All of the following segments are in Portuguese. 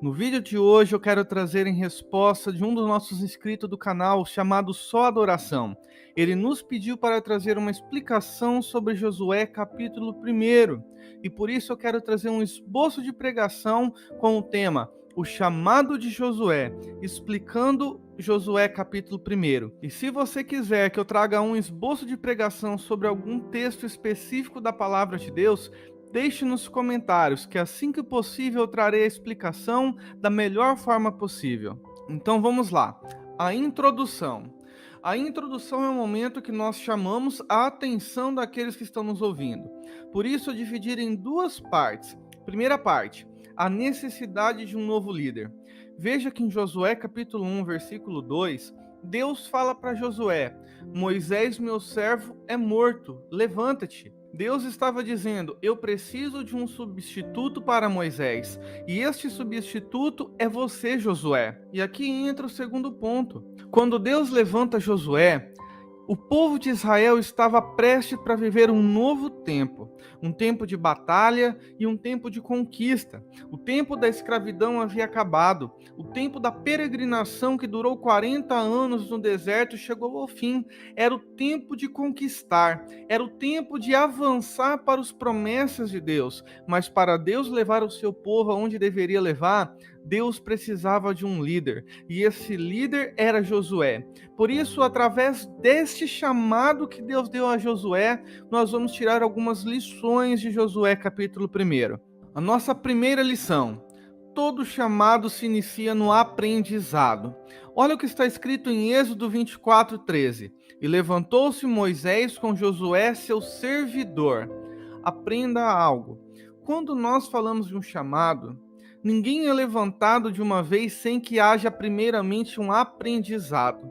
No vídeo de hoje eu quero trazer em resposta de um dos nossos inscritos do canal chamado Só Adoração. Ele nos pediu para trazer uma explicação sobre Josué capítulo 1 e por isso eu quero trazer um esboço de pregação com o tema O Chamado de Josué, explicando Josué capítulo 1. E se você quiser que eu traga um esboço de pregação sobre algum texto específico da palavra de Deus, deixe nos comentários, que assim que possível eu trarei a explicação da melhor forma possível. Então vamos lá. A introdução. A introdução é o momento que nós chamamos a atenção daqueles que estão nos ouvindo. Por isso eu dividi em duas partes. Primeira parte, a necessidade de um novo líder. Veja que em Josué capítulo 1, versículo 2, Deus fala para Josué: Moisés, meu servo, é morto, levanta-te. Deus estava dizendo: eu preciso de um substituto para Moisés, e este substituto é você, Josué. E aqui entra o segundo ponto. Quando Deus levanta Josué, o povo de Israel estava prestes para viver um tempo de batalha e um tempo de conquista. O tempo da escravidão havia acabado, o tempo da peregrinação que durou 40 anos no deserto chegou ao fim. Era o tempo de conquistar, era o tempo de avançar para as promessas de Deus. Mas para Deus levar o seu povo aonde deveria levar, Deus precisava de um líder, e esse líder era Josué. Por isso, através deste chamado que Deus deu a Josué, nós vamos tirar algumas lições de Josué capítulo 1. A nossa primeira lição: todo chamado se inicia no aprendizado. Olha o que está escrito em Êxodo 24:13. E levantou-se Moisés com Josué, seu servidor. Aprenda algo. Quando nós falamos de um chamado, ninguém é levantado de uma vez sem que haja primeiramente um aprendizado.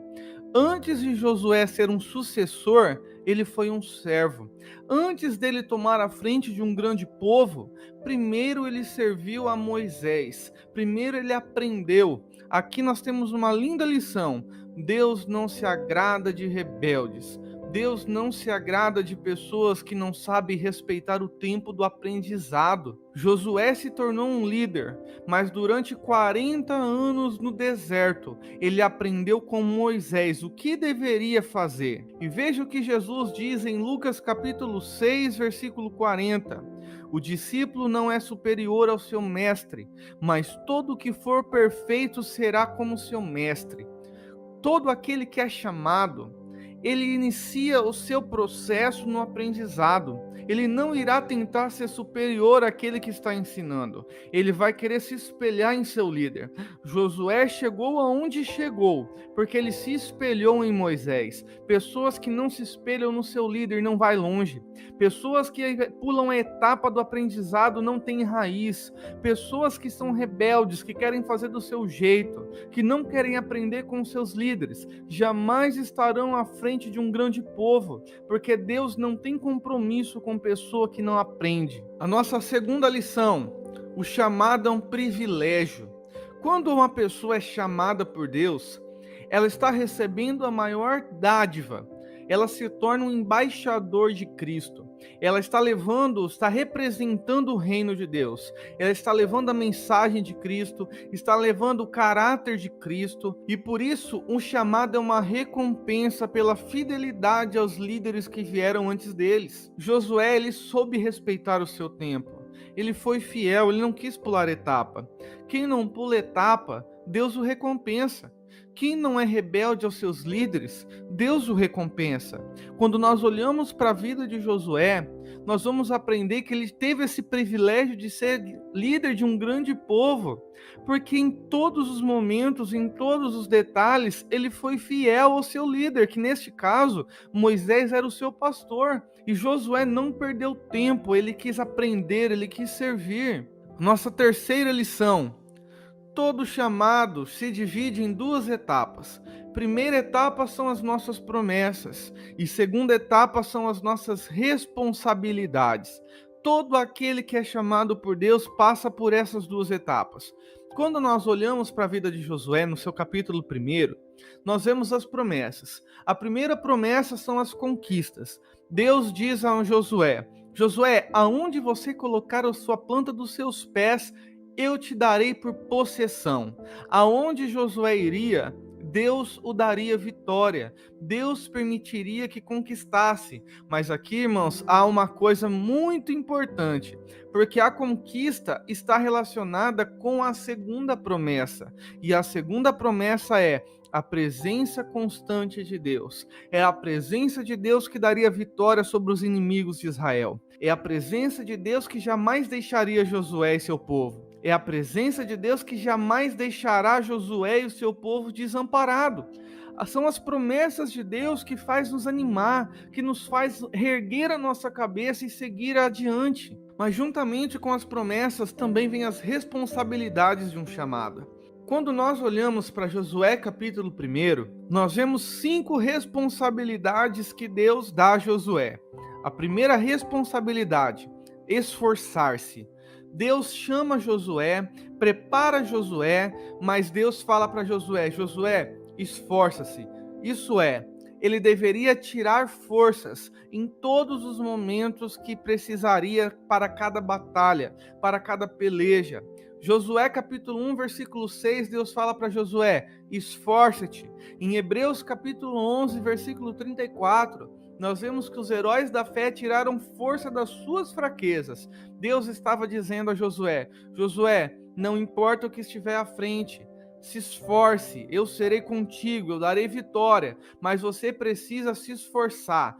Antes de Josué ser um sucessor, ele foi um servo. Antes dele tomar a frente de um grande povo, primeiro ele serviu a Moisés. Primeiro ele aprendeu. Aqui nós temos uma linda lição. Deus não se agrada de rebeldes. Deus não se agrada de pessoas que não sabem respeitar o tempo do aprendizado. Josué se tornou um líder, mas durante 40 anos no deserto, ele aprendeu com Moisés o que deveria fazer. E veja o que Jesus diz em Lucas capítulo 6, versículo 40. O discípulo não é superior ao seu mestre, mas todo o que for perfeito será como seu mestre. Todo aquele que é chamado, ele inicia o seu processo no aprendizado. Ele não irá tentar ser superior àquele que está ensinando. Ele vai querer se espelhar em seu líder. Josué chegou aonde chegou, porque ele se espelhou em Moisés. Pessoas que não se espelham no seu líder não vai longe. Pessoas que pulam a etapa do aprendizado não têm raiz. Pessoas que são rebeldes, que querem fazer do seu jeito, que não querem aprender com seus líderes, jamais estarão à frente de um grande povo, porque Deus não tem compromisso com pessoa que não aprende. A nossa segunda lição: o chamado é um privilégio. Quando uma pessoa é chamada por Deus, ela está recebendo a maior dádiva. Ela se torna um embaixador de Cristo. Ela está representando o reino de Deus. Ela está levando a mensagem de Cristo, está levando o caráter de Cristo, e por isso um chamado é uma recompensa pela fidelidade aos líderes que vieram antes deles. Josué, ele soube respeitar o seu tempo. Ele foi fiel, ele não quis pular etapa. Quem não pula etapa, Deus o recompensa. Quem não é rebelde aos seus líderes, Deus o recompensa. Quando nós olhamos para a vida de Josué, nós vamos aprender que ele teve esse privilégio de ser líder de um grande povo, porque em todos os momentos, em todos os detalhes, ele foi fiel ao seu líder, que neste caso, Moisés era o seu pastor. E Josué não perdeu tempo, ele quis aprender, ele quis servir. Nossa terceira lição: todo chamado se divide em duas etapas. Primeira etapa são as nossas promessas e segunda etapa são as nossas responsabilidades. Todo aquele que é chamado por Deus passa por essas duas etapas. Quando nós olhamos para a vida de Josué, no seu capítulo 1, nós vemos as promessas. A primeira promessa são as conquistas. Deus diz a Josué: Josué, aonde você colocar a sua planta dos seus pés, eu te darei por possessão. Aonde Josué iria, Deus o daria vitória, Deus permitiria que conquistasse. Mas aqui, irmãos, há uma coisa muito importante, porque a conquista está relacionada com a segunda promessa, e a segunda promessa é a presença constante de Deus. É a presença de Deus que daria vitória sobre os inimigos de Israel. É a presença de Deus que jamais deixaria Josué e seu povo. É a presença de Deus que jamais deixará Josué e o seu povo desamparado. São as promessas de Deus que faz nos animar, que nos faz erguer a nossa cabeça e seguir adiante. Mas juntamente com as promessas também vêm as responsabilidades de um chamado. Quando nós olhamos para Josué capítulo 1, nós vemos 5 responsabilidades que Deus dá a Josué. A primeira responsabilidade, esforçar-se. Deus chama Josué, prepara Josué, mas Deus fala para Josué: Josué, esforça-se. Isso é, ele deveria tirar forças em todos os momentos que precisaria para cada batalha, para cada peleja. Josué capítulo 1, versículo 6, Deus fala para Josué: esforça-te. Em Hebreus capítulo 11, versículo 34, nós vemos que os heróis da fé tiraram força das suas fraquezas. Deus estava dizendo a Josué: Josué, não importa o que estiver à frente, se esforce, eu serei contigo, eu darei vitória, mas você precisa se esforçar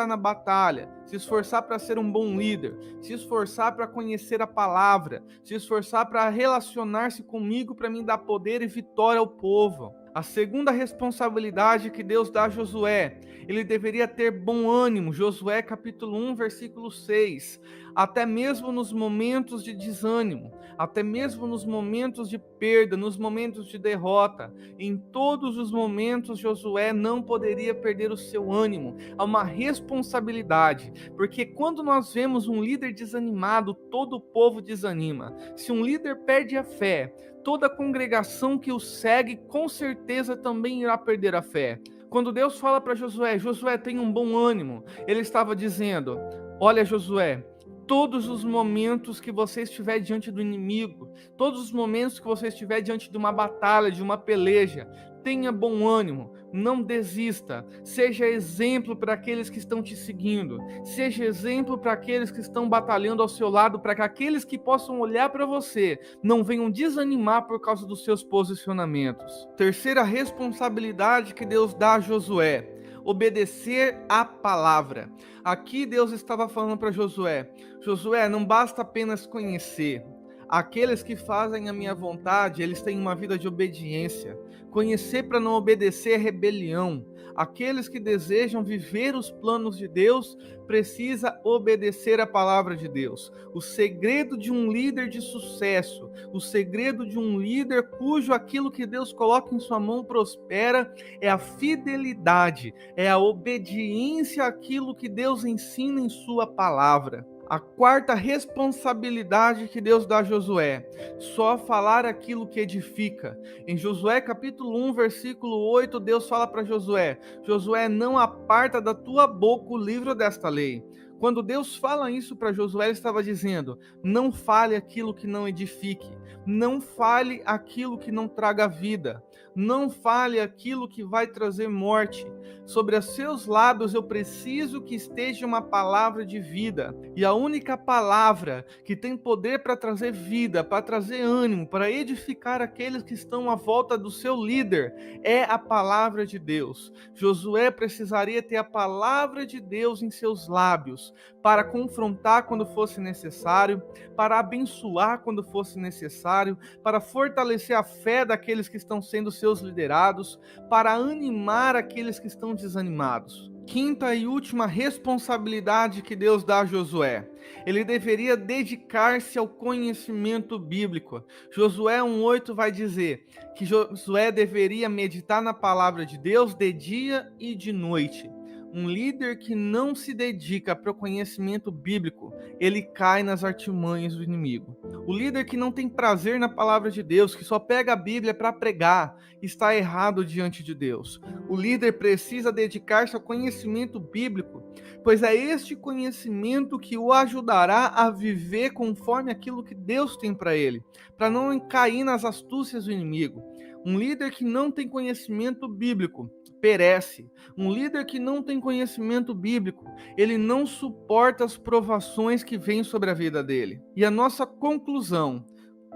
na batalha, se esforçar para ser um bom líder, se esforçar para conhecer a palavra, se esforçar para relacionar-se comigo, para me dar poder e vitória ao povo. A segunda responsabilidade que Deus dá a Josué, ele deveria ter bom ânimo. Josué capítulo 1, versículo 6. Até mesmo nos momentos de desânimo, até mesmo nos momentos de perda, nos momentos de derrota, em todos os momentos Josué não poderia perder o seu ânimo. Há uma responsabilidade, porque quando nós vemos um líder desanimado, todo o povo desanima. Se um líder perde a fé, toda a congregação que o segue com certeza também irá perder a fé. Quando Deus fala para Josué: Josué, tenha um bom ânimo, ele estava dizendo: olha, Josué, todos os momentos que você estiver diante do inimigo, todos os momentos que você estiver diante de uma batalha, de uma peleja, tenha bom ânimo, não desista, seja exemplo para aqueles que estão te seguindo, seja exemplo para aqueles que estão batalhando ao seu lado, para que aqueles que possam olhar para você não venham desanimar por causa dos seus posicionamentos. Terceira responsabilidade que Deus dá a Josué: obedecer à palavra. Aqui Deus estava falando para Josué: Josué, não basta apenas conhecer. Aqueles que fazem a minha vontade, eles têm uma vida de obediência. Conhecer para não obedecer é rebelião. Aqueles que desejam viver os planos de Deus precisa obedecer a palavra de Deus. O segredo de um líder de sucesso, o segredo de um líder cujo aquilo que Deus coloca em sua mão prospera, é a fidelidade, é a obediência àquilo que Deus ensina em sua palavra. A quarta responsabilidade que Deus dá a Josué: só falar aquilo que edifica. Em Josué capítulo 1, versículo 8, Deus fala para Josué: Josué, não aparta da tua boca o livro desta lei. Quando Deus fala isso para Josué, ele estava dizendo: não fale aquilo que não edifique, não fale aquilo que não traga vida, não fale aquilo que vai trazer morte. Sobre os seus lábios eu preciso que esteja uma palavra de vida. E a única palavra que tem poder para trazer vida, para trazer ânimo, para edificar aqueles que estão à volta do seu líder, é a palavra de Deus. Josué precisaria ter a palavra de Deus em seus lábios, para confrontar quando fosse necessário, para abençoar quando fosse necessário, para fortalecer a fé daqueles que estão sendo seus liderados, para animar aqueles que estão desanimados. Quinta e última responsabilidade que Deus dá a Josué: ele deveria dedicar-se ao conhecimento bíblico. Josué 1:8 vai dizer que Josué deveria meditar na palavra de Deus de dia e de noite. Um líder que não se dedica para o conhecimento bíblico, ele cai nas artimanhas do inimigo. O líder que não tem prazer na palavra de Deus, que só pega a Bíblia para pregar, está errado diante de Deus. O líder precisa dedicar-se ao conhecimento bíblico, pois é este conhecimento que o ajudará a viver conforme aquilo que Deus tem para ele, para não cair nas astúcias do inimigo. Um líder que não tem conhecimento bíblico perece. Um líder que não tem conhecimento bíblico, ele não suporta as provações que vêm sobre a vida dele. E a nossa conclusão: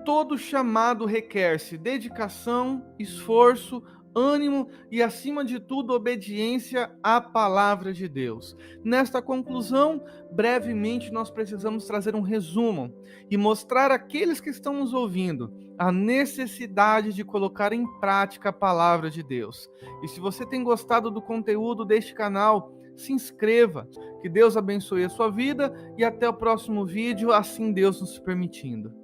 todo chamado requer-se dedicação, esforço, ânimo e, acima de tudo, obediência à palavra de Deus. Nesta conclusão, brevemente nós precisamos trazer um resumo e mostrar àqueles que estão nos ouvindo a necessidade de colocar em prática a palavra de Deus. E se você tem gostado do conteúdo deste canal, se inscreva. Que Deus abençoe a sua vida e até o próximo vídeo, assim Deus nos permitindo.